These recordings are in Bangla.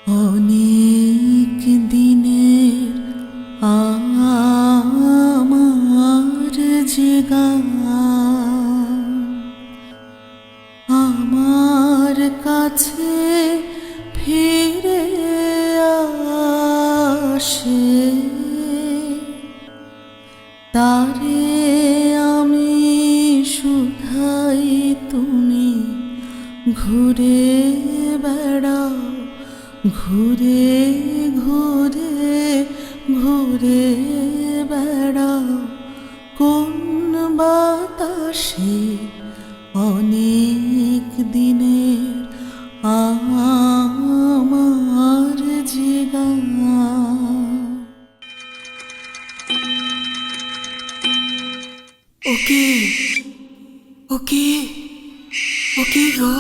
অনেক দিনের আমার যে গান আমার কাছে ফিরে আসে, তারে আমি শুধাই তুমি ঘুরে বেড়াও, ঘুরে ঘুরে ঘুরে বেড়াও কোন বাতাসে অনেক দিনের আমার যে গান। ওকে ওকে ওকে গো,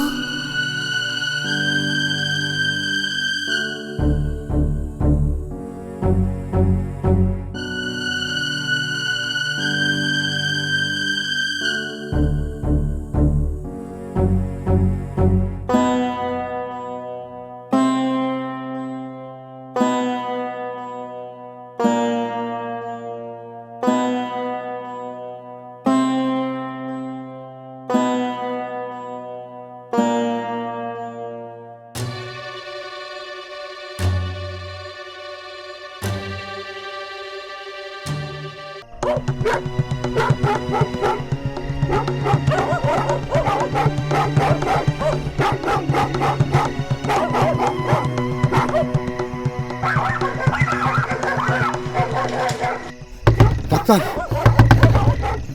ডাক্তার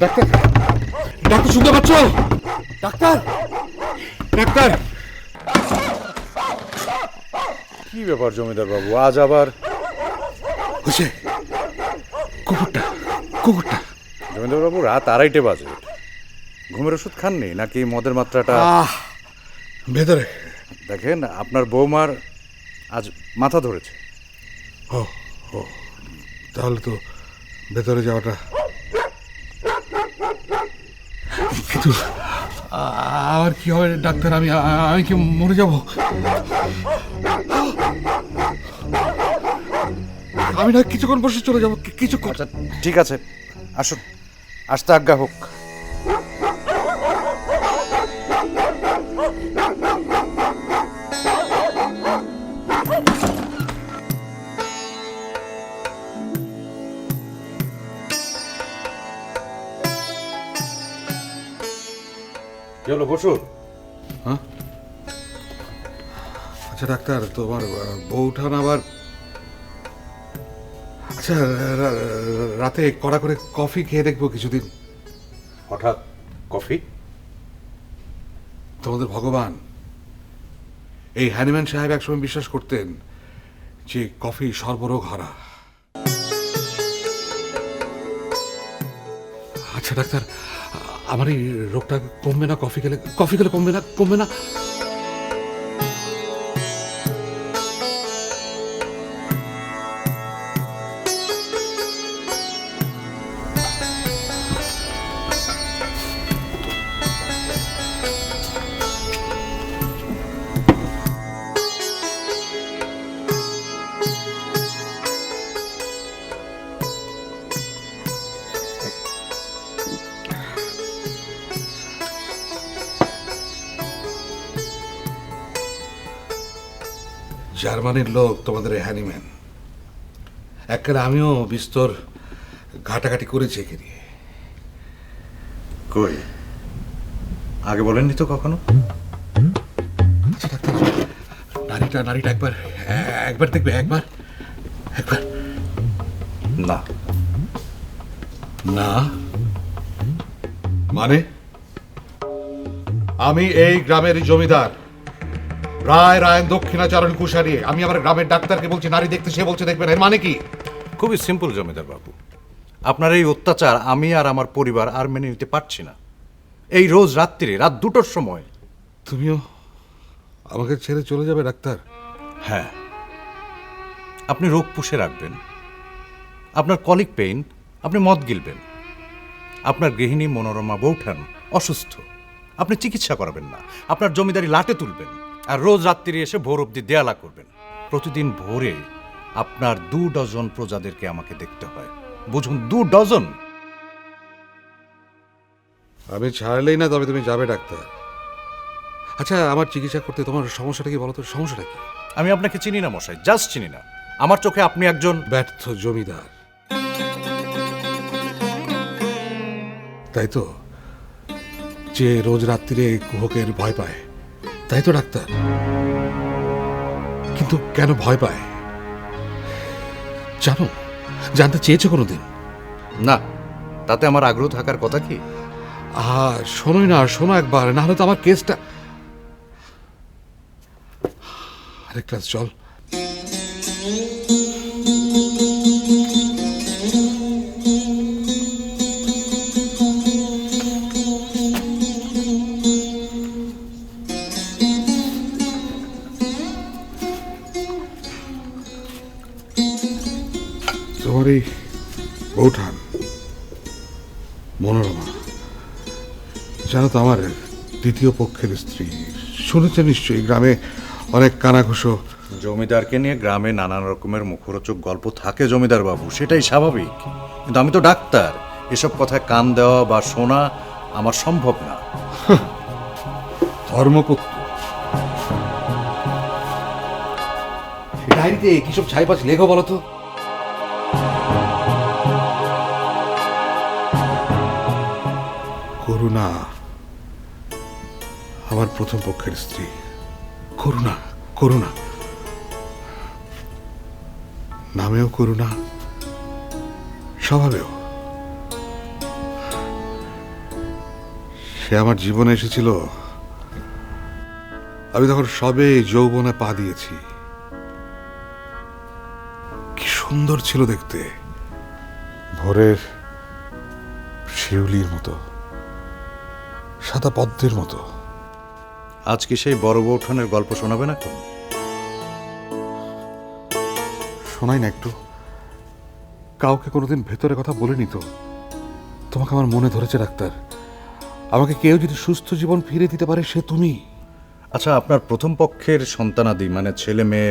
ডাক্তার ডাক্তার শুনতে পাচ্ছ? Doctor doctor. কি ব্যাপার জমিদার বাবু, আজ আবার? হয়েছে কুকুরটা কুকুরটা। জমিদার বাবু, রাত 2:30 বাজে, ঘুমের ওষুধ খাননি নাকি মদের মাত্রাটা? ভেতরে দেখেন, আপনার বৌমার আজ মাথা ধরেছে। ও ও তাহলে তো ভেতরে যাওয়াটা, কিন্তু আর কি হবে ডাক্তার? আমি আমি কি মরে যাব? আমি না কিছুক্ষণ বসে চলে যাবো, কিছুক্ষণ। আচ্ছা ঠিক আছে, আসুন, আসতে আজ্ঞা হোক। কি হলো, বসুন। হ্যাঁ আচ্ছা ডাক্তার, তোমার বউঠান আবার, আচ্ছা রাতে কড়া করে কফি খেয়ে দেখবো কিছুদিন। হঠাৎ কফি? তোমাদের ভগবান, এই হ্যানিম্যান সাহেব একসময় বিশ্বাস করতেন যে কফি সর্বরোগ হারা। আচ্ছা ডাক্তার, আমার এই রোগটা কমবে না কফি খেলে? কফি খেলে কমবে না? কমবে না? জার্মানির লোক তোমাদের হ্যানিম্যান, এককালে আমিও বিস্তর ঘাটাঘাটি করেছি একে নিয়ে। কই, আগে বলেননি তো কখনো? আচ্ছা ডাক্তার, নারীটা একবার একবার দেখবে, একবার একবার। না না মানে? আমি এই গ্রামের জমিদার রায়ন দক্ষিণাচরণ কুশারি, আমি আমার গ্রামের ডাক্তারকে বলছি নারী দেখতে, সে বলছে দেখবেন। এর মানে কি? খুবই সিম্পল জমিদার বাবু, আপনার এই অত্যাচার আমি আর আমার পরিবার আর মেনে নিতে পারছি না। এই রোজ রাত্রিরে রাত 2টোর সময় তুমিও আমাকে ছেড়ে চলে যাবে ডাক্তার? হ্যাঁ, আপনি রোগ পুষে রাখবেন, আপনার কলিক পেইন, আপনি মদ গিলবেন, আপনার গৃহিণী মনোরমা বৌঠান অসুস্থ, আপনি চিকিৎসা করাবেন না, আপনার জমিদারি লাটে তুলবেন, আর রোজ রাত্রি এসে ভোর অবধি দেয়ালা করবেন। প্রতিদিন ভোরে আপনার 2 ডজন প্রজাদেরকে আমাকে দেখতে হয়। বুঝুন, 2 ডজন। আমি ছাড়লেই না তবে তুমি যাবে ডাক্তার। আচ্ছা, আমার চিকিৎসা করতে তোমার সমস্যাটা কি বলো তো? সমস্যাটা কি? আমি আপনাকে চিনি না মশাই, জাস্ট চিনি না। আমার চোখে আপনি একজন ব্যর্থ জমিদার, তাই তো? যে রোজ রাত্রিরে কুহকের ভয় পায়, তাই তো ডাক্তার? কিন্তু কেন ভয় পায় জানো? জানতে চেয়েছো কোনোদিন? না, তাতে আমার আগ্রহ থাকার কথা কি? শোনোই না, শোনো একবার, না হলে তো আমার কেসটা। আরেক ক্লাস চল। তোমার এই বৌঠান মনোরমা, জানো তো, আমার দ্বিতীয় পক্ষের স্ত্রী। শুনেছে নিশ্চয়ই, গ্রামে অনেক কানাঘুষো। জমিদারকে নিয়ে গ্রামে নানান রকমের মুখরোচক গল্প থাকে জমিদার বাবু, সেটাই স্বাভাবিক। কিন্তু আমি তো ডাক্তার, এসব কথায় কান দেওয়া বা শোনা আমার সম্ভব না। ধর্মপুত্র, ডায়েরিতে কিসব ছাইপাশ লেখো বলো তো? করুণা আমার প্রথম পক্ষের স্ত্রী। করুণা, করুণা, নামেও করুণা, স্বভাবেও। সে আমার জীবনে এসেছিল আমি তখন সবে যৌবনে পা দিয়েছি। কি সুন্দর ছিল দেখতে, ভোরের শিউলির মতো, সাদা পদ্মের মতো। আজ কি সেই বড় বৌঠানের গল্প শোনাবে না তো? শোনাই না একটু? কাউকে কোনোদিন ভেতরে কথা বলিনি তো। তোমাকে আমার মনে ধরেছে ডাক্তার। আমাকে কেউ যদি সুস্থ জীবন ফিরে দিতে পারে, সে তুমি। আচ্ছা, আপনার প্রথম পক্ষের সন্তানাদি মানে ছেলে মেয়ে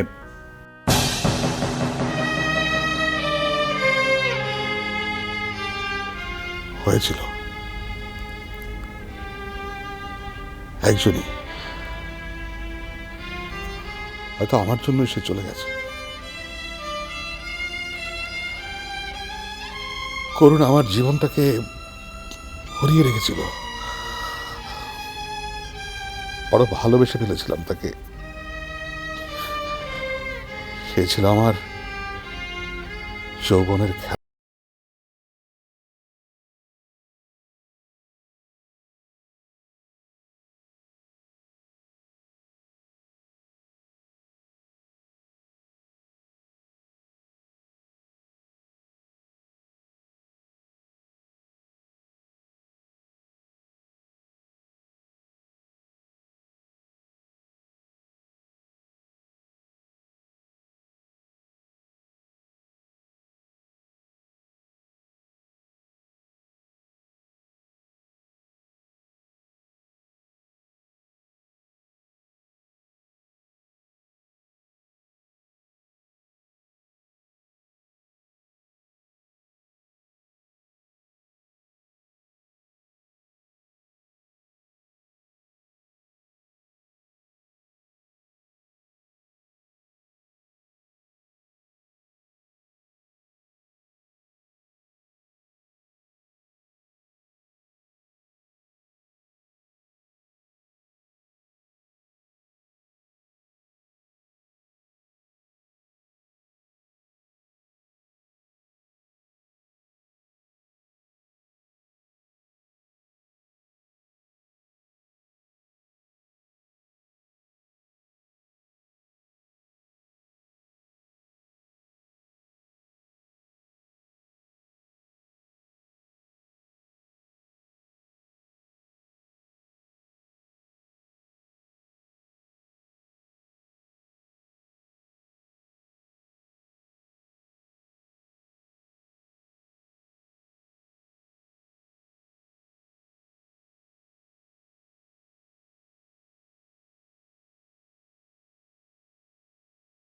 হয়েছিল একজনই, হয়তো আমার জন্য সে চলে গেছে। করুণ আমার জীবনটাকে হরিয়ে রেখেছিল। বড় ভালোবেসে ফেলেছিলাম তাকে। সে ছিল আমার যৌবনের খেলা।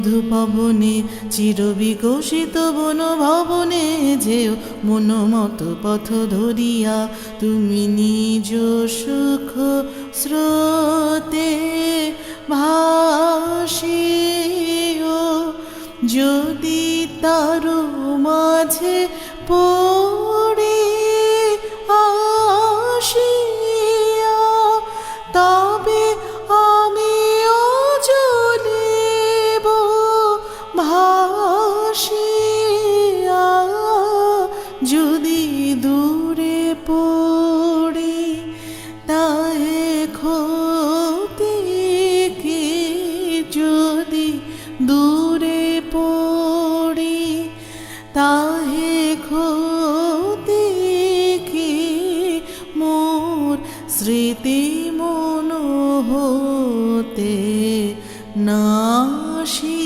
ধুপবনে চিরবিকশিত বন ভবনে যেও মনোমত পথ ধরিয়া তুমি নিজ সুখ স্রোতে ভাসিও। যদি তার মাঝে পড়ে আসিয়া তবে আমিও জ্বলিব ভাসিয়া। যদি দূরে পড়ি তাহে ক্ষতি কি, যদি দূরে পড়ি তাহে ক্ষতি কি, মোর স্মৃতি মন হতে নাশিও।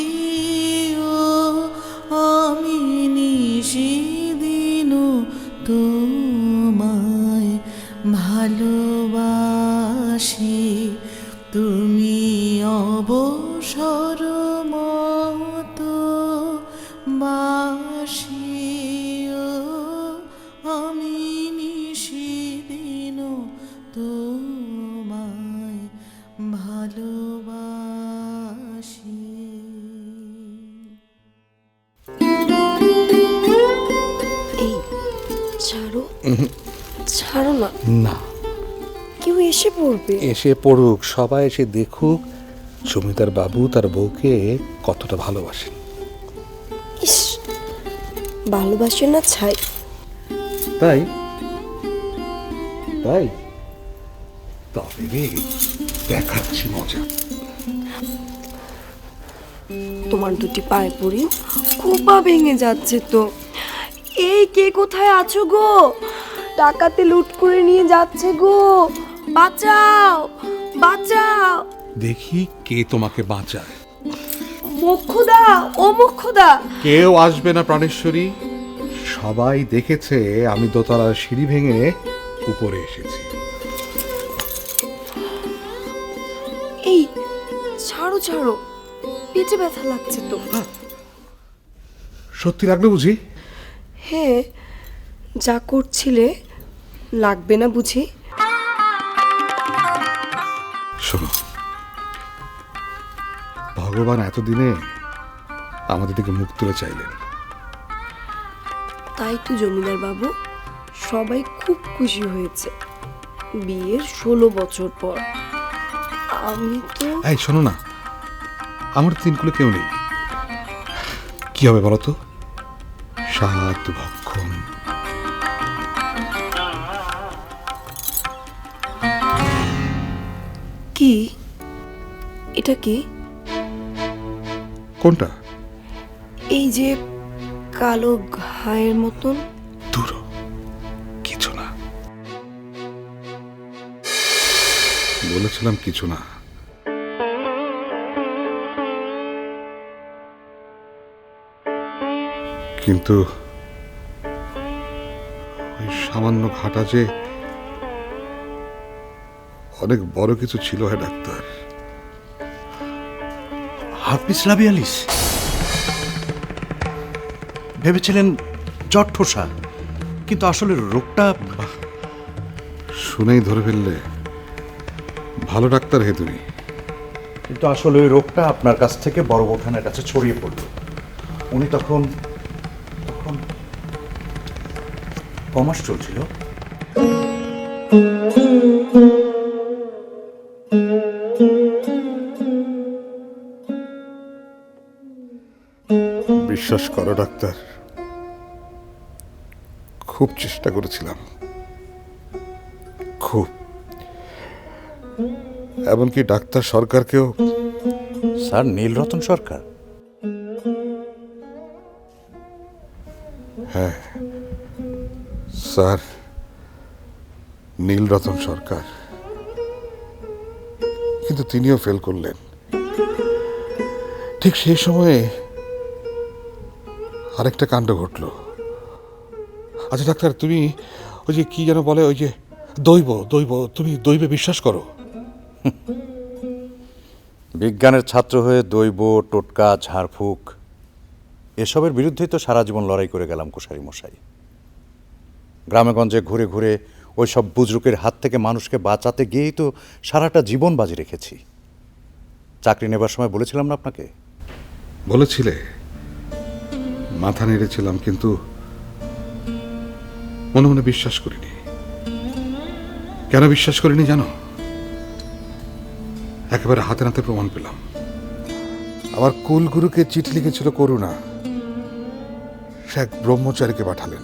আমি নিশিদিন তোমায় ভালোবাসি, তুমি অবসর মতো বাসিও। আমি নিশিদিন তোমায় ভালোবাসি। এই ছাড়ো, ছাড়ো না, না, কেউ এসে পড়বে। এসে পড়ুক, সবাই এসে দেখুক জমিদার বাবু তার বউকে কতটা ভালোবাসেন। ইস, ভালোবাসে না ছাই। তাই তাই তবে রে, দেখাচ্ছি মজা। তোমার দুটি পায়ে পড়ি, কোপা ভেঙে যাচ্ছে তো। এই কে কোথায় আছো গো? টাকাতে লুট করে নিয়ে যাচ্ছে গো, বাঁচাও বাঁচাও। দেখি কে তোমাকে বাঁচায়। মোক্ষদা, ও মোক্ষদা। কেউ আসবে না প্রাণেশ্বরী, সবাই দেখেছে আমি দোতলার সিঁড়ি ভেঙে উপরে এসেছি। এই ছাড়ো ছাড়ো, পেটে ব্যথা লাগছে তো। সত্যি লাগলো বুঝি? হ্যাঁ, যা করছিলে লাগবে না বুঝি? শোনো, ভগবান এতদিনে আমাদের দিকে মুখ তুলে চাইলেন। তাই তো জমিদার বাবু, সবাই খুব খুশি হয়েছে বিয়ের 16 বছর পর। আমি তো এই শোনো না, আমার তিনকুলে কেউ নেই, কি হবে বলো তো? সাত ভক্ষণ। কি এটা কি? কোনটা? এই যে কালো ঘায়ের মতন। দূর, কিছু না, বলেছিলাম কিছু না। কিন্তু ওই সামান্য ঘাটা যে অনেক বড় কিছু ছিল। হ্যাঁ ডাক্তার, হার্পিস লাবিয়ালিস। ভেবেছিলেন জট ঠোসা, কিন্তু আসলে রোগটা শুনেই ধরে ফেললে। ভালো ডাক্তার হে তুমি। কিন্তু আসলে ওই রোগটা আপনার কাছ থেকে বড় বোঠানের কাছে ছড়িয়ে পড়ল। উনি তখন তখন কমাস চলছিল। বিশ্বাস করো ডাক্তার, খুব চেষ্টা করেছিলাম, খুব। এমনকি ডাক্তার সরকারকেও। স্যার নীলরতন সরকার? হ্যাঁ স্যার, নীলরতন সরকার। কিন্তু তিনিও ফেল করলেন। ঠিক সেই সময়ে আরেকটা কাণ্ড ঘটলো। আচ্ছা ডাক্তার, তুমি ওই যে কি যেন বলে, ওই যে দৈব, দৈব, তুমি দৈবে বিশ্বাস করো? বিজ্ঞানের ছাত্র হয়ে দৈব, টোটকা, ঝাড়ফুঁক এসবের বিরুদ্ধেই তো সারা জীবন লড়াই করে গেলাম কুশারি মশাই। গ্রামেগঞ্জে ঘুরে ঘুরে ওই সব বুজরুকের হাত থেকে মানুষকে বাঁচাতে গিয়েই তো সারাটা জীবন বাজি রেখেছি। চাকরি নেবার সময় বলেছিলাম না আপনাকে? বলেছিলে, মাথা নেড়েছিলাম, কিন্তু মনে মনে বিশ্বাস করিনি। কেন বিশ্বাস করিনি জানো? একেবারে হাতে নাতে প্রমাণ পেলাম। আমার কুলগুরুকে চিঠি লিখেছিল করুণা, সে এক ব্রহ্মচারীকে পাঠালেন,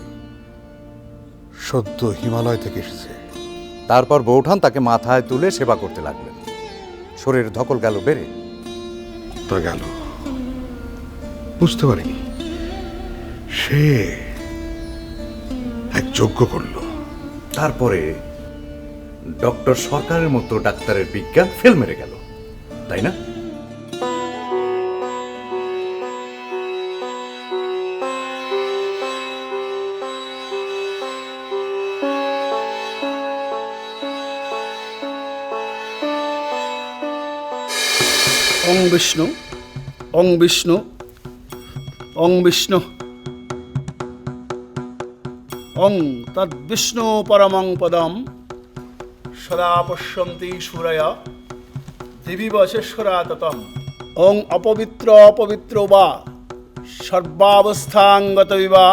সদ্য হিমালয় থেকে এসেছে। তারপর বৌঠান তাকে মাথায় তুলে সেবা করতে লাগলেন। শরীর ধকল গেল বেড়ে। তা গেল, বুঝতে পারিনি সে এক যজ্ঞ করল। তারপরে ডক্টর সরকারের মতো ডাক্তারের বিজ্ঞান ফেল মেরে গেল, তাই না? ওং বিষ্ণু, ওং বিষ্ণু, ওং বিষ্ণু, ওং তদ্বিষ্ণু পরমং পদম সদা পশ্যন্তি সূরয় দিবিবশেশ্বরা ততম। ওং অপবিত্র অপবিত্র বা সর্বাবস্থাঙ্গত বিবা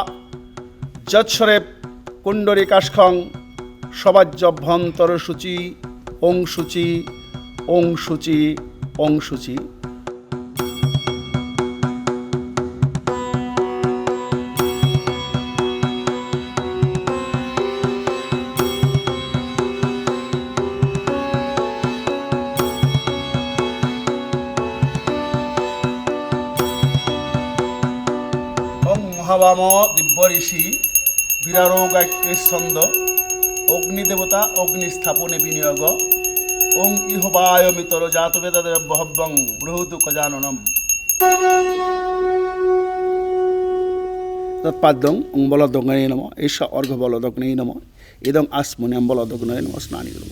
যৎসরে কুণ্ডরিকাষ্খং সবাজ্যভ্যন্তর শুচি। ওং শুচি, ওং শুচি, ওং শুচি। মহাবাম দিব্য ঋষি বিরারোগাক্য ছন্দ অগ্নিদেবতা অগ্নিস্থাপনে বিনিয়োগ। ওং ইহবায়মিতর জাতবেদবহব্বং বৃহৎ গজাননম। তৎপাদ্যং ওং বলদগ্নয়ে নম এষ অর্ঘ বলদগ্নয়ে নম ইদং আসমুন্যাম বলদগ্নয়ে নম স্নানি নম।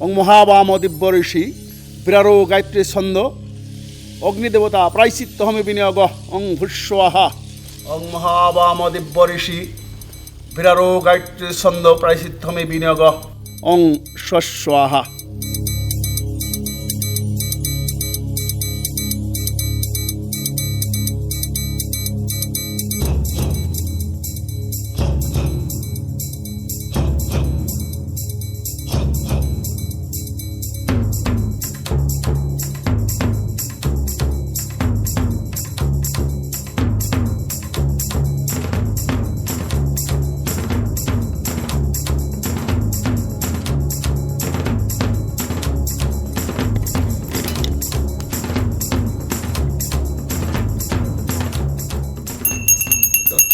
ওং মহাবাম দিব্য ঋষি বিরারোগায়ত্রী ছন্দ অগ্নিদেবতা প্রায়শ্চিত্তহমে বিনিয়োগ। ওং ভূস্বাহা। ওং মহাবাম দিব্য ঋষি বিরারোগায়ত্রী ছন্দ প্রায়শ্চিত্তহমে বিনিয়োগ। ওং স্বস্বাহা।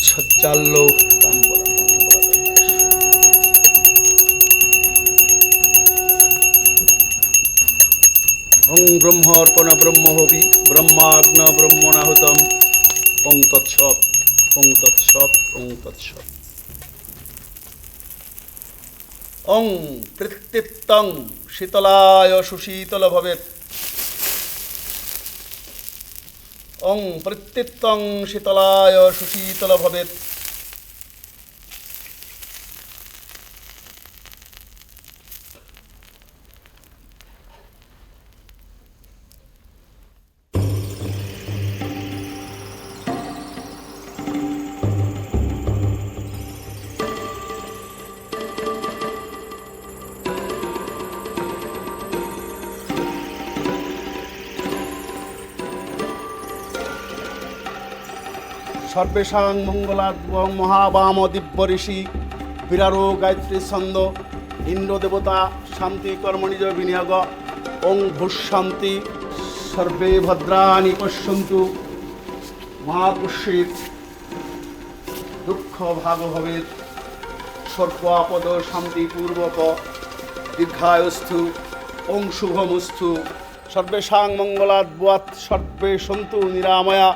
সজ্জাল্লো ওং ব্রহ্মার্পণ ব্রহ্মহবি ব্রহ্মাগ্ন ব্রহ্মণাহুতম। ওং তৎসৎ, ওং তৎসৎ, ওং তৎসৎ। ওং পৃথিত্যং শীতলায় সুশীতল ভবেৎ। ওং পৃথিত্যং শীতলায় সুশীতল ভবেৎ। সর্বেষাং মঙ্গলাৎ ওং মহাবাম দিব্য ঋষি বিরারোগায়ত্রী ছন্দ ইন্দ্রদেবতা শান্তি কর্মণিজ বিনিয়োগ। ওং ভূঃশান্তি সর্বে ভদ্রাণি পশ্যন্তু মা কুষ্যিৎ দুঃখ ভাগ ভবেৎ। সর্বাপদ শান্তিপূর্বক দীর্ঘায়ুস্থু। ওং শুভমস্তু। সর্বেষাং মঙ্গলাৎ ভুয়াৎ সর্বে সন্তু নিরাময়া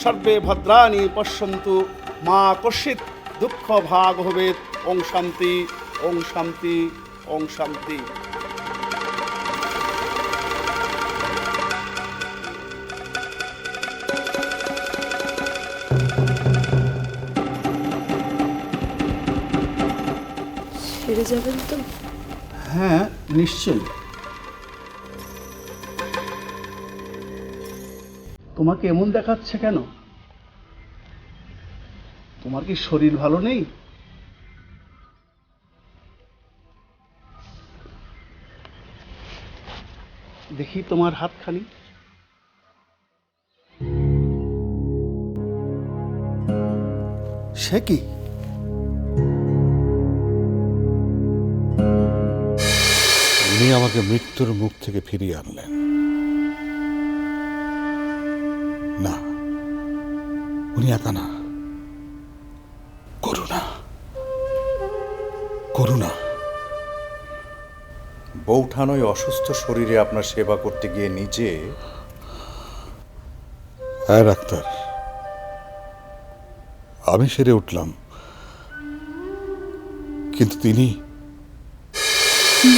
সর্বে ভদ্রাণি পশ্যন্তু মা কশ্চিৎ দুঃখ ভাগ ভবেৎ। ওং শান্তি, ওং শান্তি, ওং শান্তি। ছেড়ে যাবেন তো? হ্যাঁ, নিশ্চয়ই। তোমাকে এমন দেখাচ্ছে কেন? তোমার কি শরীর ভালো নেই? দেখি তোমার হাতখানি। সে কি? উনি আমাকে মৃত্যুর মুখ থেকে ফিরিয়ে আনলেন। না, উনি একা না, করুণা, করুণা। বৌঠান ওই অসুস্থ শরীরে আপনার সেবা করতে গিয়ে নিজে হ্যাঁ ডাক্তার, আমি সেরে উঠলাম, কিন্তু তিনি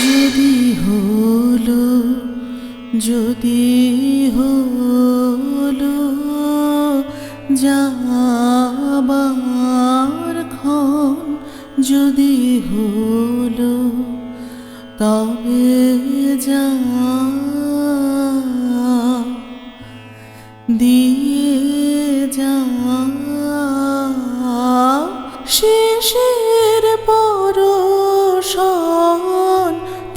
যদি হলো, যদি হলো যাবার ক্ষণ, যদি হলো তবে যা দিয়ে যা শেষের পরশন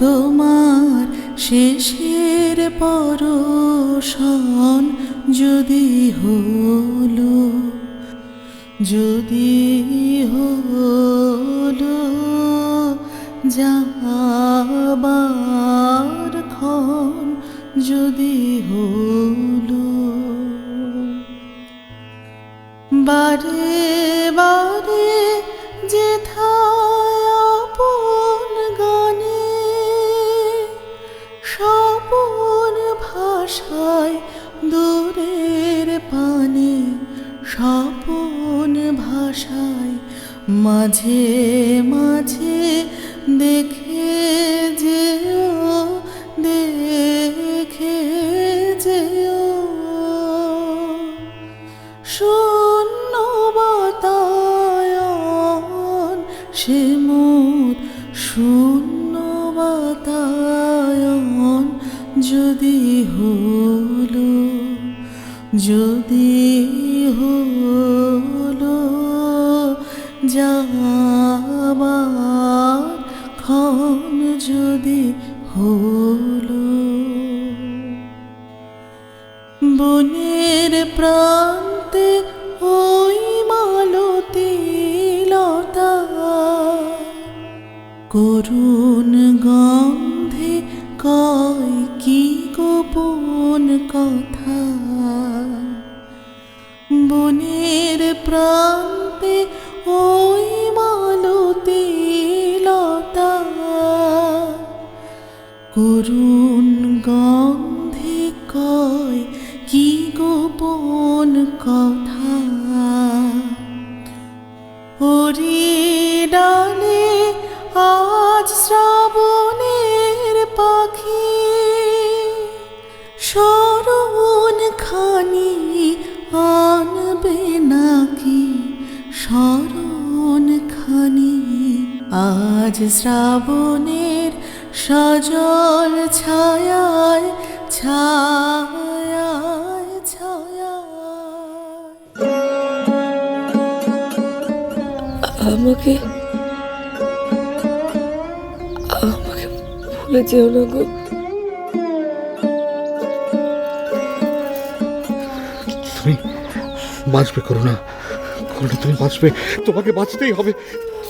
তোমার, শেষের পরশন যদি হলো, যদি হলো যাবার ক্ষণ, যদি হলো বারে বারে যেথায় আপন গানে, স্বপন ভাষায় দূরের পানে, স্বপন ভাষায় মাঝে মাঝে দেখে যেও, দেখে যেও শূন্য বাতায়ন, সে মোর শূন্য বাতায়ন যদি হলো, যদি হলো যাবার ক্ষণ, যদি হলো বনের প্রান্তে ওই মালতী লতা, করুণ গন্ধে কয় কি গোপন কথা, বনের প্রান্তে ওই মালতী লতা, করুণ গন্ধে কয় কি গোপন কথা, ওরি ডালে আজ শ্রাবণের পাখি, শরণ খানি আনবে নাকি, শরণ খানি আজ শ্রাবণের সজল ছায়ায়, ছায়ায় ছায়ায়। আমাকে আমাকে ভুলে যেও না গো। তুমি বাঁচবে করুণা, করুণা তুমি বাঁচবে, তোমাকে বাঁচতেই হবে।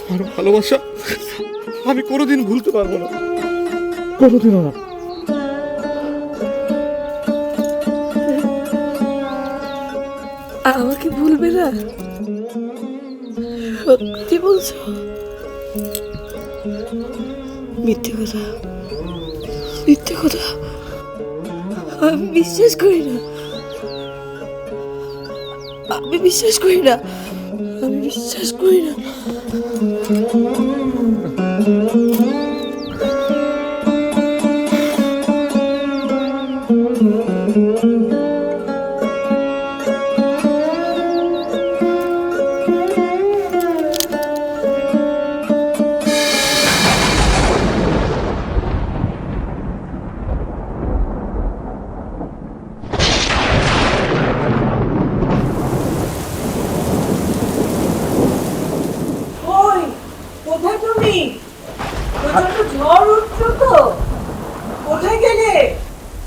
তোমার ভালোবাসা আমি কোনোদিন ভুলতে পারবো না, কোনোদিনও না। আমাকে ভুলবে না? সত্যি বলছো? মিথ্যে কথা, মিথ্যে কথা আমি বিশ্বাস করি না, আমি বিশ্বাস করি না, আমি বিশ্বাস করি না।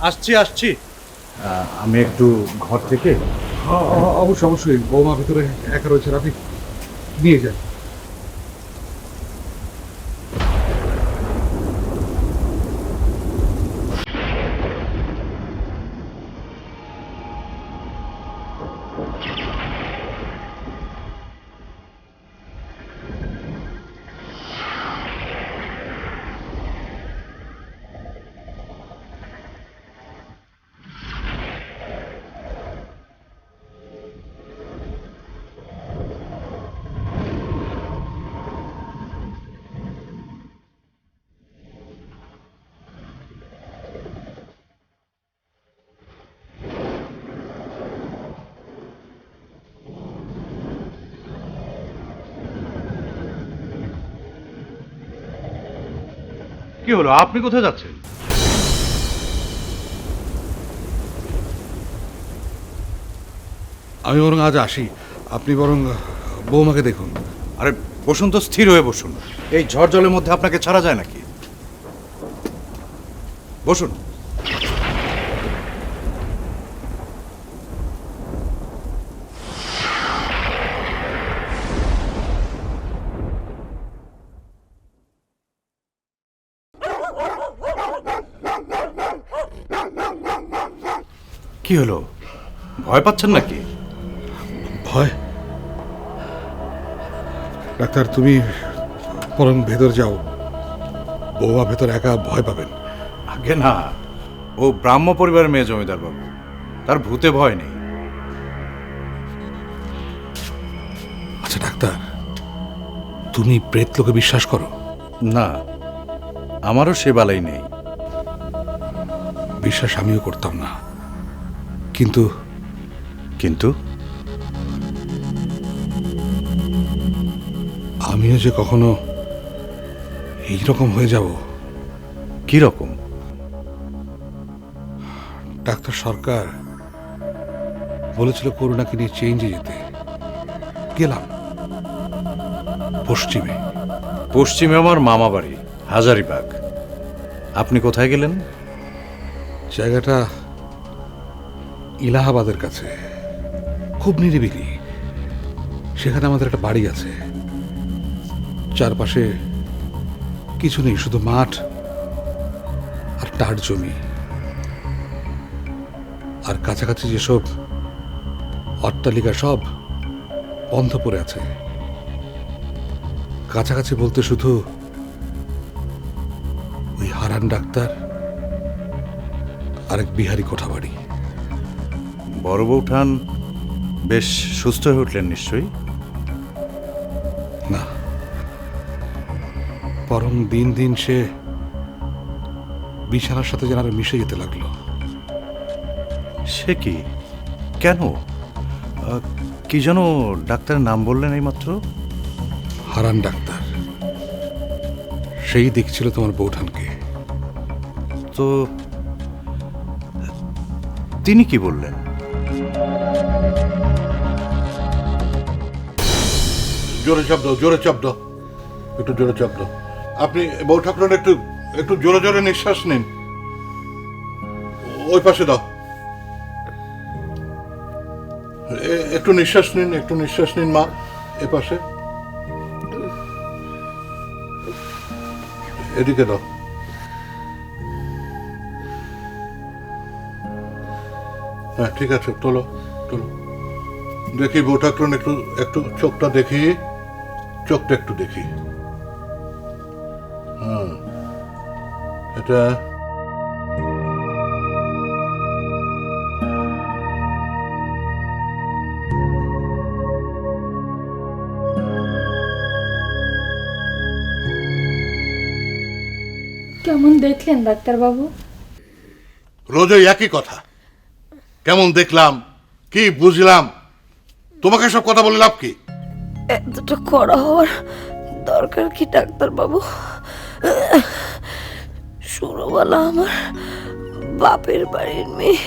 আসছি আসছি আমি একটু ঘর থেকে অবশ্যই অবশ্যই, বৌমা ভিতরে একা রয়েছে, আপনি নিয়ে যান। কি হলো, আপনি কোথায় যাচ্ছেন? আমি বরং আজ আসি, আপনি বরং বৌমাকে দেখুন। আরে বসুন তো, স্থির হয়ে বসুন। এই ঝড় জলের মধ্যে আপনাকে ছাড়া যায় নাকি? বসুন। কি হলো, ভয় পাচ্ছেন নাকি? ভয়? ডাক্তার, তুমি বরং ভেতর যাও, বৌমা ভেতর একা ভয় পাবেন। আগে না, ও ব্রাহ্ম পরিবারের মেয়ে জমিদার বাবু, তার ভূতে ভয় নেই। আচ্ছা ডাক্তার, তুমি প্রেত লোকে বিশ্বাস করো? না, আমারও সে বালাই নেই। বিশ্বাস আমিও করতাম না, কিন্তু কিন্তু আমিও যে কখনো এইরকম হয়ে যাব। কি রকম? ডাক্তার সরকার বলেছিল করুণাকে নিয়ে চেঞ্জে যেতে, গেলাম পশ্চিমে। পশ্চিমে আমার মামা বাড়ি হাজারিবাগ। আপনি কোথায় গেলেন? জায়গাটা ইলাহাবাদের কাছে, খুব নিরিবিলি। সেখানে আমাদের একটা বাড়ি আছে, চারপাশে কিছু নেই, শুধু মাঠ আর টার জমি। আর কাছাকাছি যেসব অট্টালিকা সব বন্ধ পড়ে আছে। কাছাকাছি বলতে শুধু ওই হারান ডাক্তার আরেক বিহারি কোঠাবাড়ি। বড় বউঠান বেশ সুস্থ হয়ে উঠলেন নিশ্চয়ই? না, বরং দিন দিন সে বিছানার সাথে যেন আরো মিশে যেতে লাগলো। সে কি? কেন? কি যেন ডাক্তারের নাম বললেন এইমাত্র? হারান ডাক্তার, সেই দেখছিল তোমার বউঠানকে। তো তিনি কি বললেন? জোরে চাপ দাও, জোরে চাপ দাও, একটু জোরে চাপ দাও। আপনি বউ ঠাকুরের একটু একটু জোরে জোরে নিঃশ্বাস নিন। ওই পাশে দাও, একটু নিঃশ্বাস নিন, একটু নিঃশ্বাস নিন মা। এ পাশে, এদিকে দাও। হ্যাঁ ঠিক আছে, তোলো তোলো। দেখি বউ ঠাকুর, একটু একটু চোখটা দেখি, চোখটা একটু দেখি। এটা কেমন দেখলেন ডাক্তারবাবু? রোজ ওই একই কথা, কেমন দেখলাম, কি বুঝলাম? তোমাকে সব কথা বলে লাভ কি? এতটা করা হওয়ার দরকার কি ডাক্তারবাবু? সুরবালা আমার বাপের বাড়ির মেয়ে,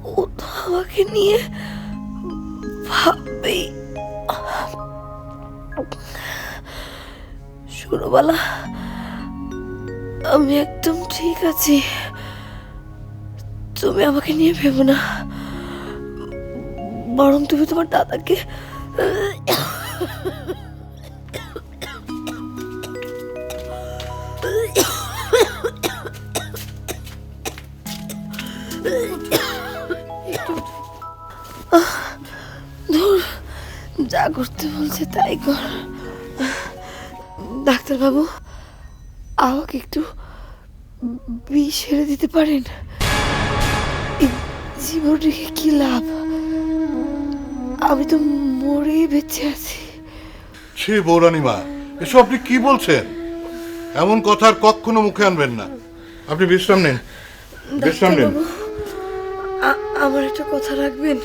ও তো আমাকে নিয়ে ভাববেই। সুরবালা, আমি একদম ঠিক আছি, তুমি আমাকে নিয়ে ভেবো না, বরং তুমি তোমার দাদাকে ধুর, যা করতে বলছে তাই কর। ডাক্তারবাবু, আমাকে একটু বিষ সেরে দিতে পারেন? এই জীবন রেখে কি লাভ? আমি তো মরেই বেঁচে আছি। ছি বৌরানীমা, এসব আপনি কি বলছেন? এমন কথা আর কখনো মুখে আনবেন না। আপনি বিশ্রাম নিন, বিশ্রাম নিন। ডাক্তারবাবু, আমার একটা কথা রাখবেন।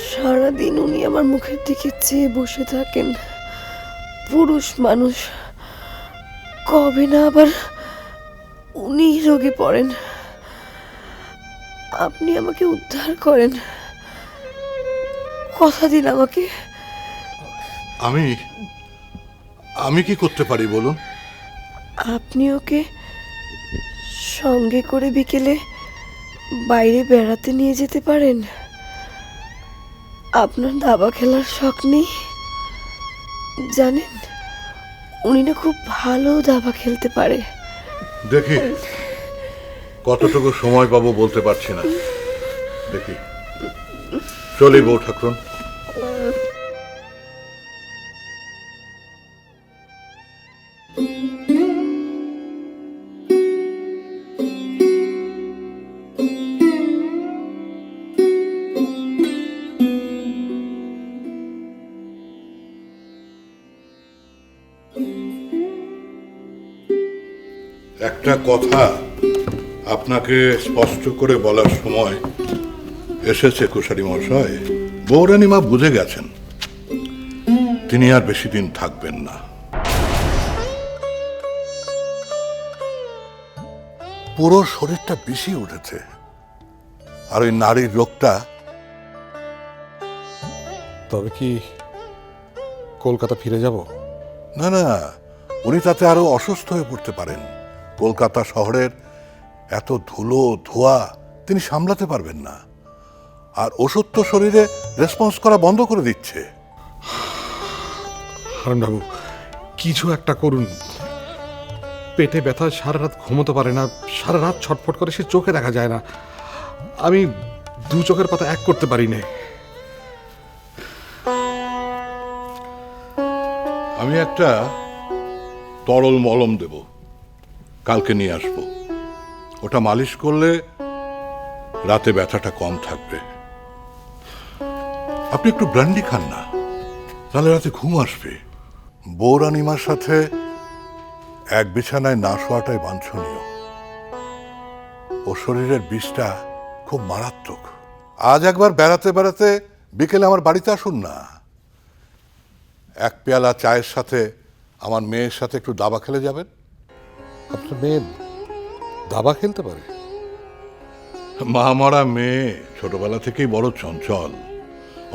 সারাদিন উনি আমার মুখের দিকে চেয়ে বসে থাকেন। পুরুষ মানুষ, কবে না আবার উনি রোগে পড়েন। আপনি আমাকে উদ্ধার করেন, কথা দিন আমাকে। আমি কি করতে পারি বলুন? আপনি ওকে সঙ্গে করে বিকেলে বাইরে বেড়াতে নিয়ে যেতে পারেন। আপনার দাবা খেলার শখ নেই? জানেন, উনি না খুব ভালো দাবা খেলতে পারে। দেখি কতটুকু সময় পাবো বলতে পারছি না। দেখি, চলি বউ ঠাকুরন। একটা কথা আপনাকে স্পষ্ট করে বলার সময় এসেছে কুশারী মশাই। বৌরানীমা বুঝে গেছেন তিনি আর বেশি দিন থাকবেন না। পুরো শরীরটা বিষিয়ে উঠেছে, আর ওই নারীর রোগটা। তবে কি কলকাতা ফিরে যাব? না না, উনি তাতে আরো অসুস্থ হয়ে পড়তে পারেন। কলকাতা শহরের এত ধুলো ধোঁয়া তিনি সামলাতে পারবেন না, আর ওষুধ তো শরীরে রেসপন্স করা বন্ধ করে দিচ্ছে। হারানবাবু, কিছু একটা করুন। পেটে ব্যথা, সারা রাত ঘুমোতে পারে না, সারা রাত ছটফট করে, সে চোখে দেখা যায় না। আমি দু চোখের পাতা এক করতে পারি না। আমি একটা তরল মলম দেব, কালকে নিয়ে আসবো। ওটা মালিশ করলে রাতে ব্যথাটা কম থাকবে। আপনি একটু ব্র্যান্ডি খান না, তাহলে রাতে ঘুম আসবে। বৌরানীমার সাথে এক বিছানায় না শোয়াটাই বাঞ্ছনীয়। ও শরীরের বিষটা খুব মারাত্মক। আজ একবার বেড়াতে বেড়াতে বিকেলে আমার বাড়িতে আসুন না। এক পেয়ালা চায়ের সাথে আমার মেয়ের সাথে একটু দাবা খেলে যাবেন। আপনার মেয়ে দাবা খেলতে পারে? মা মরা মেয়ে, ছোটবেলা থেকেই বড় চঞ্চল।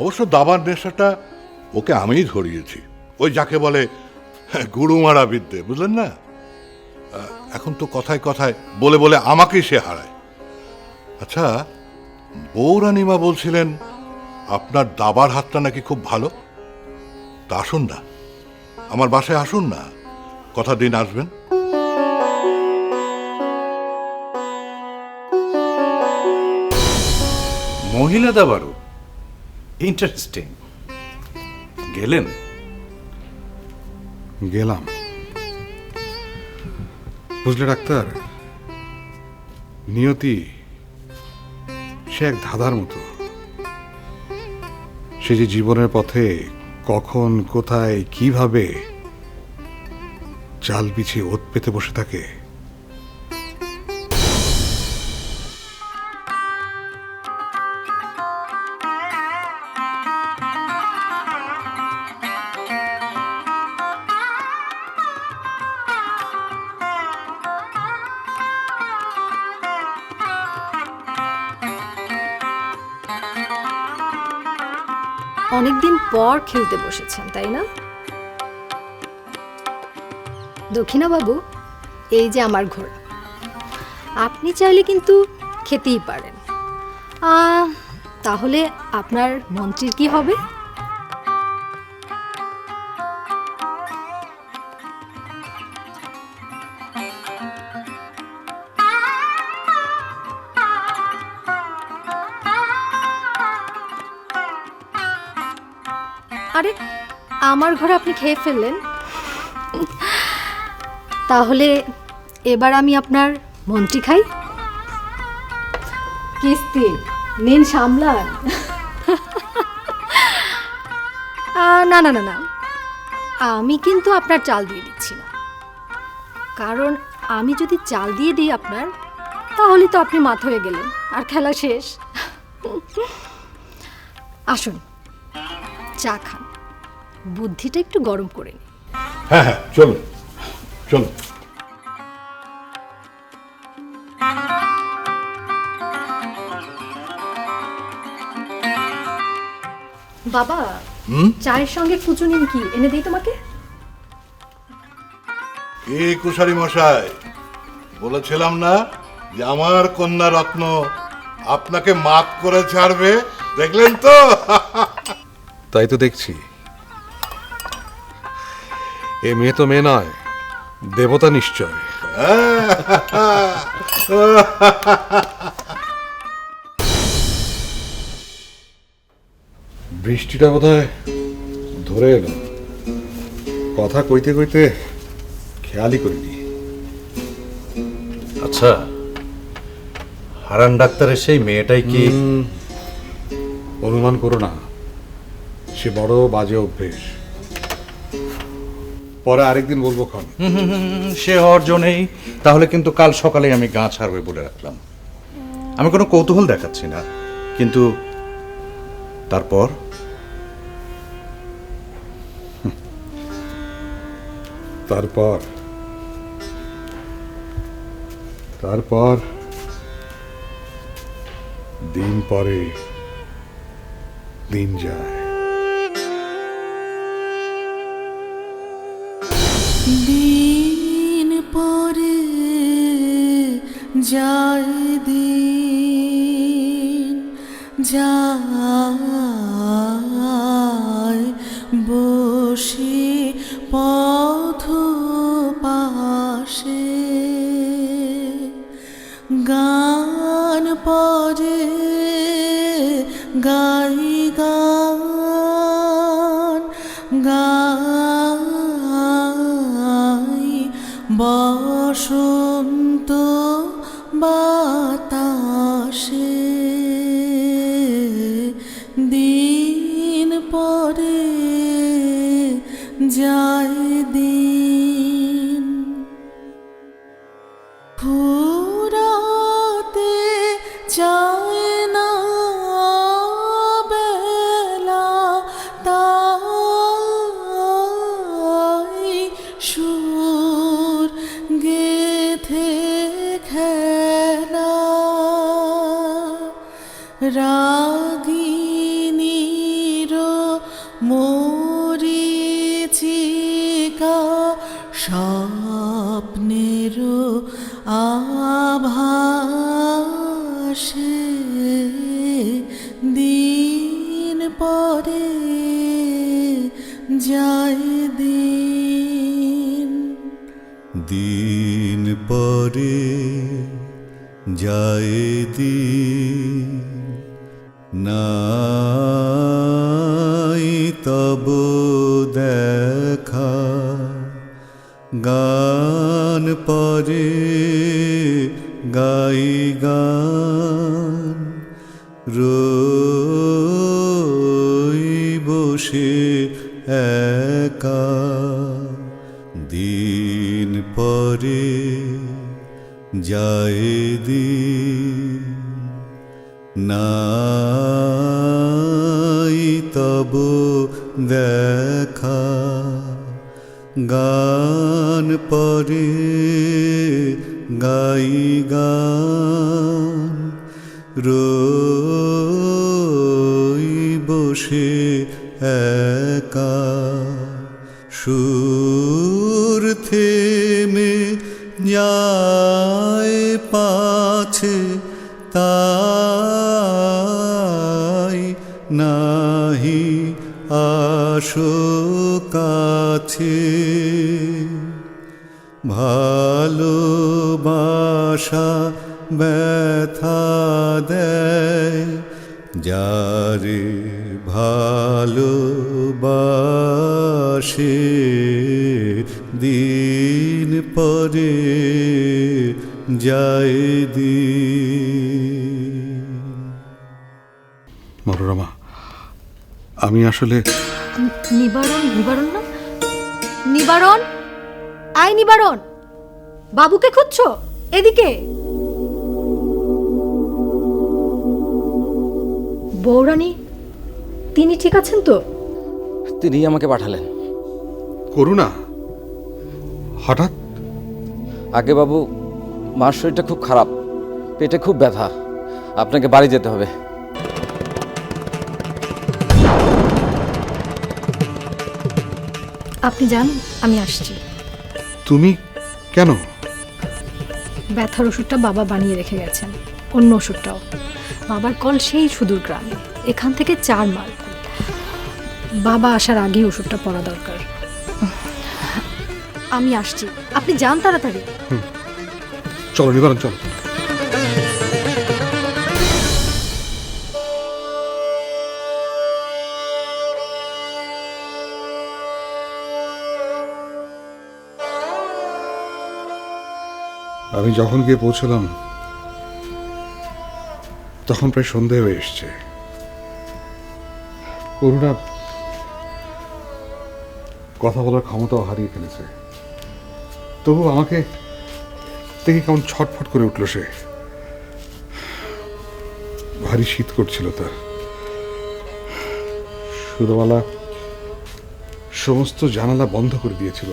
অবশ্য দাবার নেশাটা ওকে আমিই ধরিয়েছি। ওই যাকে বলে গুরু মারা বিদ্যে, বুঝলেন না? এখন তো কথায় কথায় বলে বলে আমাকেই সে হারায়। আচ্ছা, বৌরানীমা বলছিলেন আপনার দাবার হাতটা নাকি খুব ভালো। তা আসুন না, আমার বাসায় আসুন না, কথা দিন আসবেন। মহিলা দাবারও ইন্টারেস্টিং। গেলেন? গেলাম। বুঝলে ডাক্তার, নিয়তি সে এক ধাঁধার মতো। সে যে জীবনের পথে কখন, কোথায়, কিভাবে জাল বিছিয়ে ওত পেতে বসে থাকে। অনেকদিন পর খেলতে বসেছেন, তাই না? দক্ষিণাবাবু, এই যে আমার ঘোড়া। আপনি চাইলে কিন্তু খেতেই পারেন। তাহলে আপনার মন্ত্রীর কি হবে? আরে আমার ঘরে আপনি খেয়ে ফেললেন, তাহলে এবার আমি আপনার মন্ত্রী খাই। কিস্তি নিন, সামলান। না না না না, আমি কিন্তু আপনার চাল দিয়ে দিচ্ছি না, কারণ আমি যদি চাল দিয়ে দিই আপনার, তাহলে তো আপনি মাথা হয়ে গেলেন আর খেলা শেষ। আসুন চা খান, বুদ্ধিটা একটু গরম করে নিন। হ্যাঁ হ্যাঁ, চলুন চলুন। বাবা, চায়ের সঙ্গে কুচো নিমকি এনে দিই তোমাকে। কি কুশারি মশাই, বলেছিলাম না যে আমার কন্যা রত্ন আপনাকে মাত করে ছাড়বে, দেখলেন তো? তাই তো দেখছি। এ মেয়ে তো মেয়ে নয়, দেবতা নিশ্চয়। বৃষ্টিটা বোধহয় ধরে এলো, কথা কইতে কইতে খেয়ালই করিনি। আচ্ছা, হারান ডাক্তারের সেই মেয়েটাই কি? অনুমান করো না, সে বড় বাজে অভ্যেস। পরে আরেকদিন বলবো ক্ষণ। সে হওয়ার জন্যই তাহলে কিন্তু কাল সকালে আমি গা ছাড়বে বলে রাখলাম। আমি কোনো কৌতূহল দেখাচ্ছি না, কিন্তু তারপর তারপর তারপর দিন পরে দিন যায়। দিন পরে যায় দিন যায়, বসে পথ পাশে গান পরে গাই গান গাই, বসন্ত বাতাসে দিন পরে যায় দিন। ফুরাতে চায় না বেলা, তাই সুর গেথে খেলা রাগিনীর মরীচিকা, স্বপ্নের আভাসে দিন পরে যায় দিন। দিন পরে যায় দিন, নাই তব দেখা, গান পরে গাই গান, রই বসে একা। দিন পরে যায় দিন, নাই তব দেখা, গান পরে গাই গান, রই বসে একা। সুর থেমে যায় পা নাহি আসো কাছে, ভালোবাসা ব্যথা দেয় যারে ভালোবাসে, দিন পরে যায় দিন। মনোরমা, আমি আসলে নিবারণ, নিবারণ না, নিবারণ, আয় নিবারণ, বাবুকে খুঁজছো? এদিকে। বৌরানী, তিনি ঠিক আছেন তো? তিনি আমাকে পাঠালেন। করুণা হঠাৎ? আগে বাবু, মার শরীরটা খুব খারাপ, পেটে খুব ব্যথা, আপনাকে বাড়ি যেতে হবে। আপনি যান, আমি আসছি। তুমি কেন? ব্যথার ওষুধটা বাবা বানিয়ে রেখে গেছেন, অন্য ওষুধটাও। বাবার কল সেই সুদূর গ্রামে, এখান থেকে 4 মাইল। বাবা আসার আগেই ওষুধটা পড়া দরকার। আমি আসছি, আপনি যান তাড়াতাড়ি। চলো নিবারণ, চলো। আমি যখন গিয়ে পৌঁছলাম তখন প্রায় সন্ধে হয়ে এসছে। করুণা কথা বলার ক্ষমতাও হারিয়ে ফেলেছে। তবু আমাকে দেখে কেমন ছটফট করে উঠল সে। ভারী শীত করছিল তার। সুরবালা সমস্ত জানালা বন্ধ করে দিয়েছিল।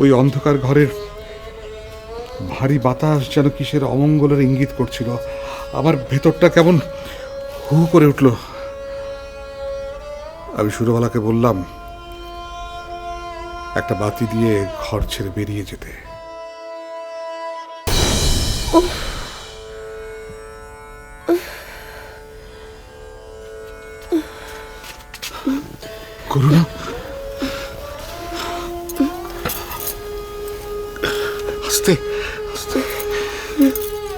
ওই অন্ধকার ঘরের ভারী বাতাস যেন কিসের অমঙ্গলের ইঙ্গিত করছিল। আমার ভেতরটা কেমন হু করে উঠল। আমি সুরবালাকে বললাম একটা বাতি দিয়ে ঘর ছেড়ে বেরিয়ে যেতে। করুণা, আস্তে আস্তে।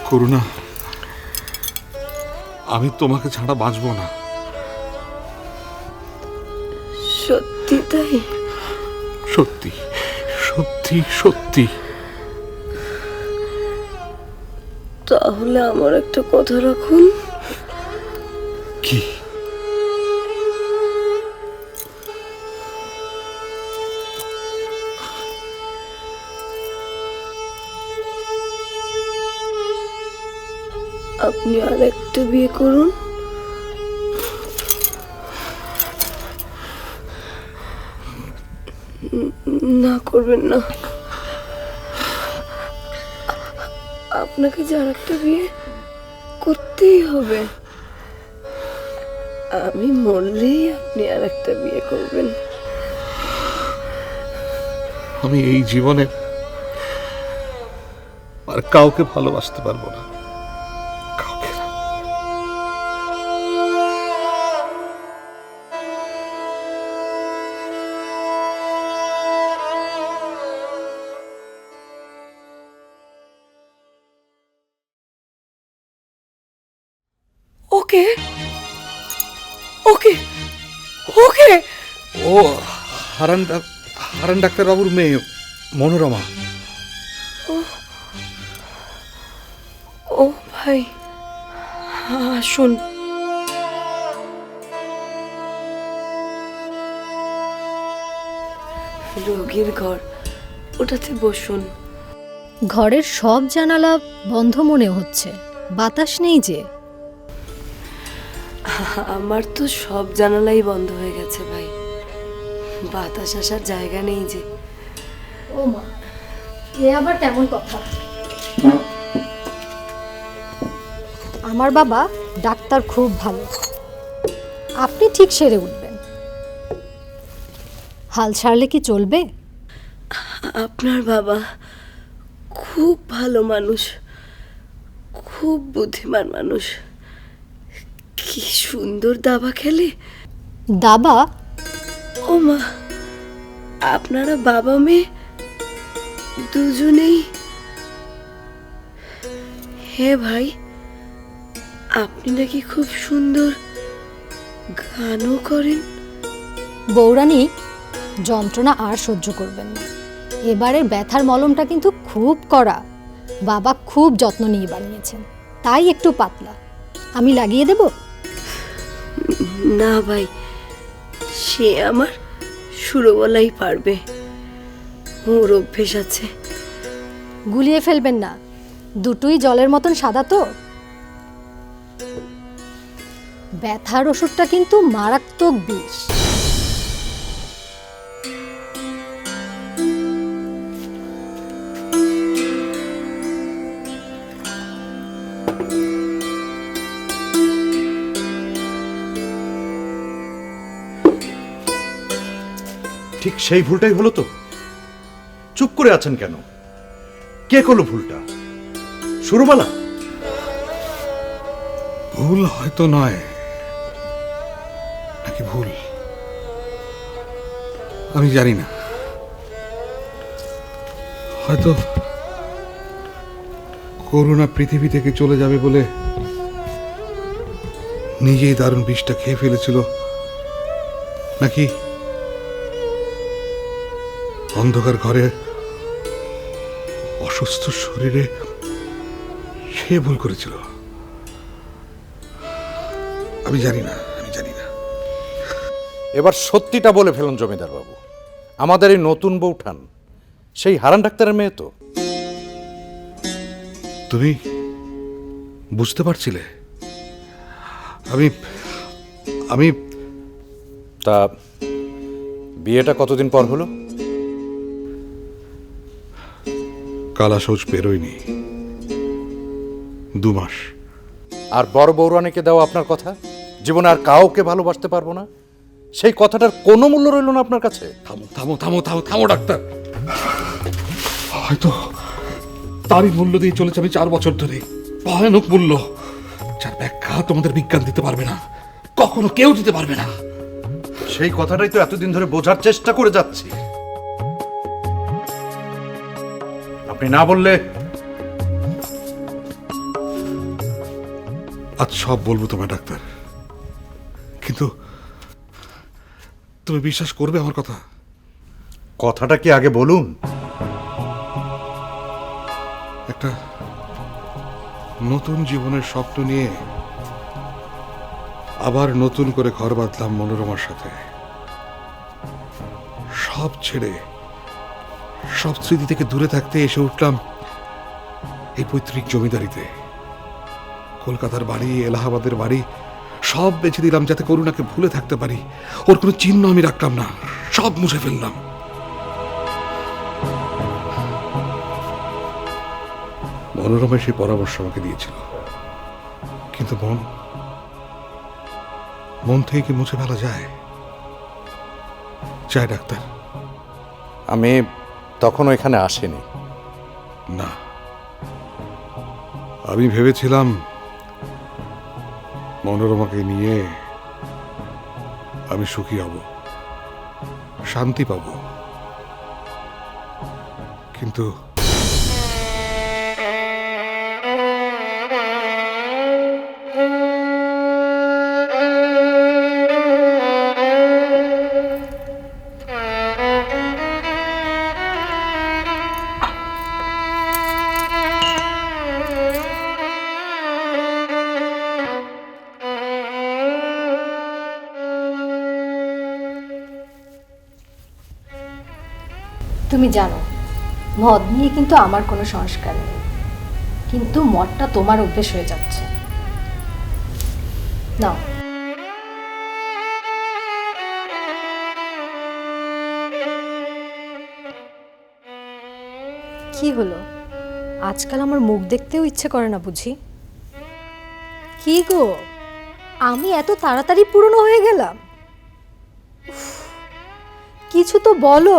করুণা, আমি তোমাকে ছাড়া বাঁচবো না। সত্যি তাই? সত্যি সত্যি সত্যি। তাহলে আমার একটা কথা রাখুন। কি? আপনি আর একটা বিয়ে করুন। না, করবেন না। আপনাকে যে আর একটা বিয়ে করতেই হবে। আমি মরলেই আপনি আর একটা বিয়ে করবেন। আমি এই জীবনে আর কাউকে ভালোবাসতে পারবো না। কাউকে না। ওকে ওকে ওকে। ও হারান ডাক্তারবাবুর মেয়ে মনোরমা। ও ভাই, আসুন। রোগীর ঘর, ওটাতে বসুন। ঘরের সব জানালা বন্ধ মনে হচ্ছে, বাতাস নেই যে। আমার তো সব জানালাই বন্ধ হয়ে গেছে ভাই, বাতাস আসার জায়গা নেই যে। ও মা, এ আবার কেমন কথা? আমার বাবা ডাক্তার খুব ভালো, আপনি ঠিক সেরে উঠবেন। হাল ছাড়লে কি চলবে? আপনার বাবা খুব ভালো মানুষ, খুব বুদ্ধিমান মানুষ। কি সুন্দর দাবা খেলে। দাবা? ও মা, আপনারা বাবা মেয়ে দুজনেই? হে ভাই, আপনি নাকি খুব সুন্দর গানও করেন। বৌরানী, যন্ত্রণা আর সহ্য করবেন না। এবারের ব্যথার মলমটা কিন্তু খুব কড়া। বাবা খুব যত্ন নিয়ে বানিয়েছেন, তাই একটু পাতলা। আমি লাগিয়ে দেব? না ভাই, সে আমার সুরবলাই পারবে, ওর অভ্যেস আছে। গুলিয়ে ফেলবেন না, দুটোই জলের মতন সাদা তো। ব্যথার ওষুধটা কিন্তু মারাত্মক বিষ। ঠিক সেই ভুলটাই হলো তো। চুপ করে আছেন কেন? কে করলো ভুলটা? সুরবালা? ভুল হয়তো নয়, নাকি ভুল আমি জানি না। হয়তো করুণা পৃথিবী থেকে চলে যাবে বলে নিজেই দারুণ বিষটা খেয়ে ফেলেছিল, নাকি অন্ধকার ঘরে অসুস্থ শরীরে সে ভুল করেছিল। আমি জানি না। এবার সত্যিটা বলে ফেলুন জমিদার বাবু। আমাদের এই নতুন বউঠান সেই হারান ডাক্তারের মেয়ে তো। তুমি বুঝতে পারছিলে? আমি আমি তা বিয়েটা কতদিন পর হলো? কালাসৌজ পেরোয়নি, 2 মাস। আর বড় বৌরানীকে দেওয়া আপনার কথা, জীবনে আর কাউকে ভালোবাসতে পারবো না, সেই কথাটার কোনো মূল্য রইল না আপনার কাছে? থামো থামো থামো থামো থামো ডাক্তার। হয়তো তারই মূল্য দিয়ে চলেছে আমি 4 বছর ধরে। ভয়ানক মূল্য, যার ব্যাখ্যা তোমাদের বিজ্ঞান দিতে পারবে না, কখনো কেউ দিতে পারবে না। সেই কথাটাই তো এতদিন ধরে বোঝার চেষ্টা করে যাচ্ছি। আপনি না বললে আজ সব বলবো তোমায় ডাক্তার, কিন্তু তুমি বিশ্বাস করবে আমার কথা? কথাটা কি আগে বলুন। একটা নতুন জীবনের স্বপ্ন নিয়ে আবার নতুন করে ঘর বাঁধলাম মনোরমার সাথে। সব ছেড়ে, সব স্মৃতি থেকে দূরে থাকতে এসে উঠলাম এই পৈতৃক জমিদারিতে। কলকাতার বাড়ি, এলাহাবাদের বাড়ি সব বেছে দিলাম যাতে করুণাকে ভুলে থাকতে পারি। ওর কোনো চিহ্ন আমি রাখলাম না, সব মুছে ফেললাম। মনোরমা সেই পরামর্শ আমাকে দিয়েছিল, কিন্তু মন থেকে কি মুছে ফেলা যায়? যায় ডাক্তার? আমি তখন এখানে আসিনি। না, আমি ভেবেছিলাম মনোরমাকে নিয়ে আমি সুখী হব, শান্তি পাব, কিন্তু তুমি জানো, মদ নিয়ে কিন্তু আমার কোনো সংস্কার নেই, কিন্তু মদটা তোমার অভ্যেস হয়ে যাচ্ছে। নাও। কি হলো, আজকাল আমার মুখ দেখতেও ইচ্ছে করে না বুঝি? কি গো, আমি এত তাড়াতাড়ি পুরনো হয়ে গেলাম? উফ, কিছু তো বলো।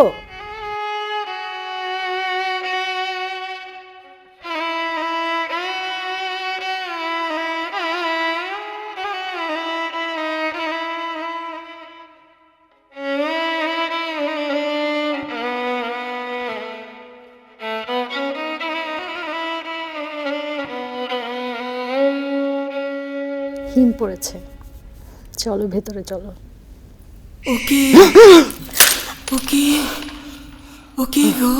হিম পড়েছে, চলো ভেতরে চলো। ওকে ওকে ওকে গো।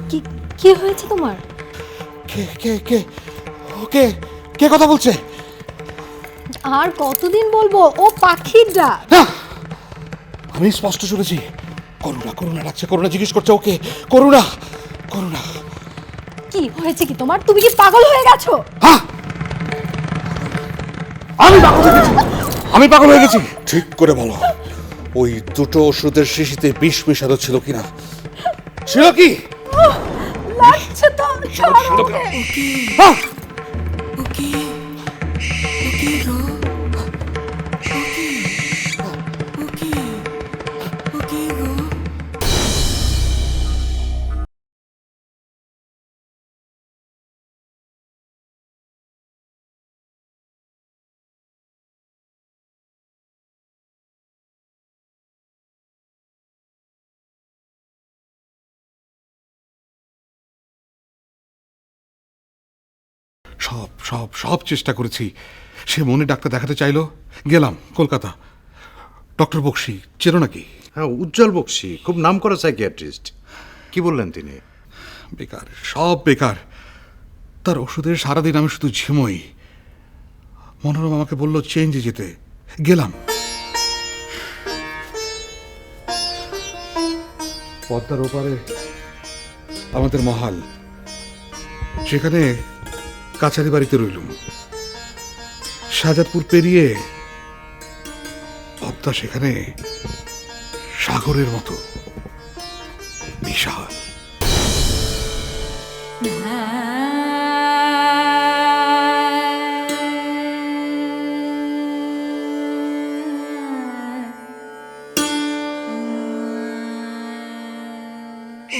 কি কি হয়েছে তোমার? কে কে কে ওকে কে কথা বলছে? আর কতদিন বলবো, ও পাখির ডাক। না, আমি স্পষ্ট শুনেছি। করুণা করুণা ডাকছে, করুণা জিজ্ঞেস করছে ওকে। করুণা করুণা। কি হয়েছে কি তোমার? তুমি কি পাগল হয়ে গেছো? হ্যাঁ, আমি পাগল হয়ে গেছি। আমি পাগল হয়ে গেছি। ঠিক করে বলো, ওই দুটো ওষুধের শিশিতে বিষ মেশানো ছিল কিনা? ছিল কি? লাগছে তো, ছাড়ো ওকে। হ্যাঁ, ওকে ওকে গো। ওকে ওকে গো। সব সব সব চেষ্টা করেছি। সে মনে ডাক্তার দেখাতে চাইলো, গেলাম কলকাতা। ডক্টর বক্সি চেনো নাকি? হ্যাঁ, উজ্জ্বল বক্সি, খুব নামকরা সাইকিয়াট্রিস্ট। কি বললেন তিনি? বেকার, সব বেকার। তার ওষুধের সারাদিন আমি শুধু ঝিমোই। মনোরম আমাকে বলল চেঞ্জে যেতে, গেলাম। পদ্মার ওপারে আমাদের মহাল, সেখানে কাছারি বাড়িতে রইলুম। শাহজাদপুর পেরিয়ে পদ্মা সেখানে সাগরের মতো বিশাল।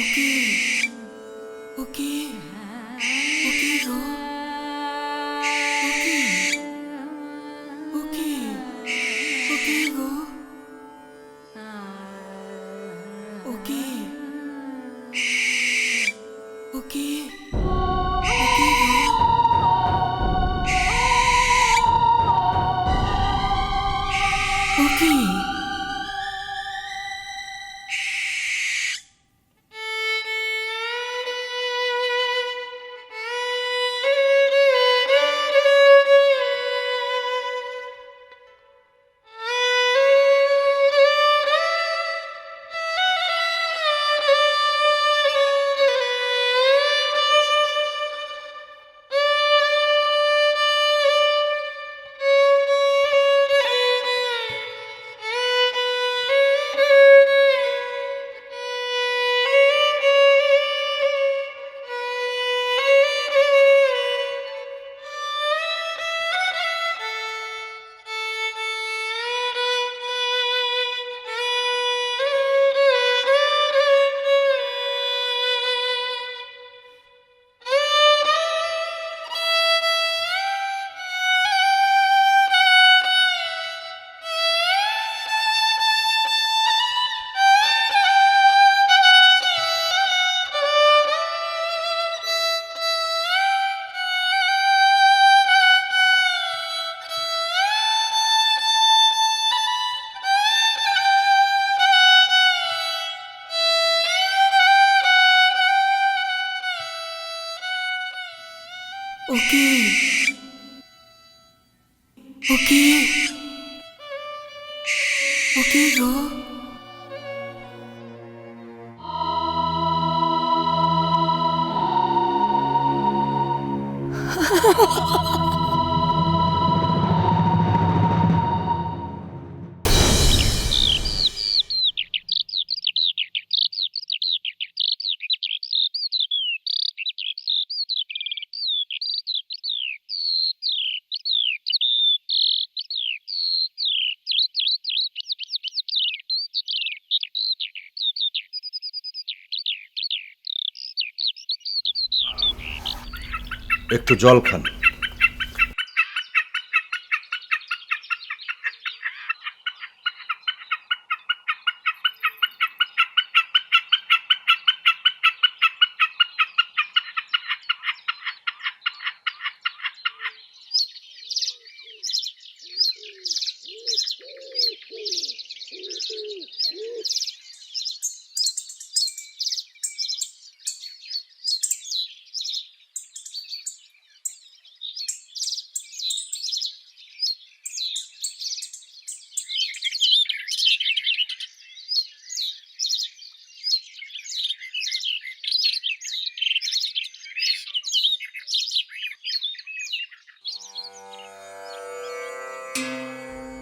ওকে ওকে ওকে গো। ওকে ওকে ওকে গো। ওকে ওকে ওকে গো। ওকে ওকে ওকে ওকে গো। একটু জল খান।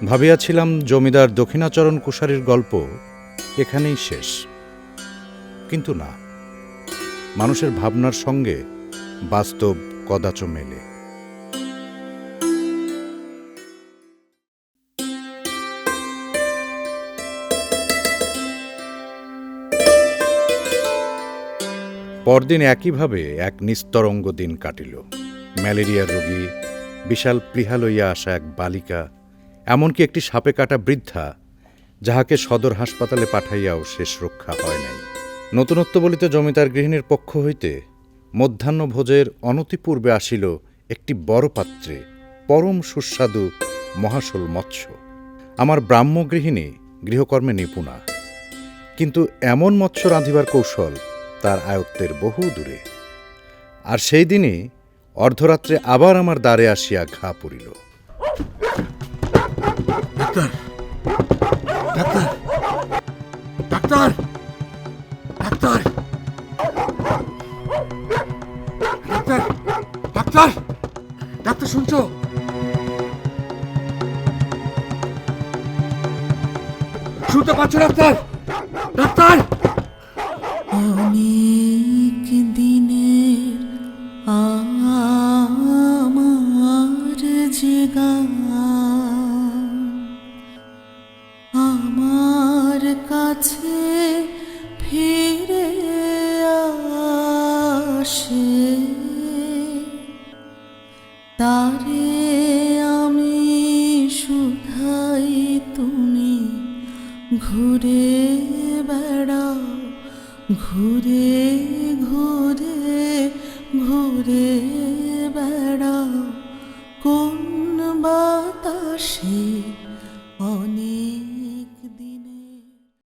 ভাবিয়াছিলাম জমিদার দক্ষিণাচরণ কুশারীর গল্প এখানেই শেষ, কিন্তু না, মানুষের ভাবনার সঙ্গে বাস্তব কদাচ মেলে। পরদিন একইভাবে এক নিস্তরঙ্গ দিন কাটিল। ম্যালেরিয়ার রোগী, বিশাল প্লীহা লইয়া আসা এক বালিকা, এমনকি একটি সাপে কাটা বৃদ্ধা, যাহাকে সদর হাসপাতালে পাঠাইয়াও শেষ রক্ষা হয় নাই। নতুনত্ব বলিতে জমিদার গৃহিণীর পক্ষ হইতে মধ্যাহ্নভোজের অনতিপূর্বে আসিল একটি বড় পাত্রে পরম সুস্বাদু মহাশোল মৎস্য। আমার ব্রাহ্ম গৃহিণী গৃহকর্মে নিপুণা, কিন্তু এমন মৎস্য রাঁধিবার কৌশল তার আয়ত্তের বহু দূরে। আর সেই দিনই অর্ধরাত্রে আবার আমার দ্বারে আসিয়া ঘা পড়িল। Doctor, doctor, doctor, doctor, doctor, doctor, doctor, শুনছো? শুনতে পাচ্ছ ডাক্তার? ডাক্তার! অনেক দিনের আমার যে গান আমার কাছে ফিরে আসে, তারে আমি শুধাই তুমি ঘুরে বেড়াও, ঘুরে ঘুরে ঘুরে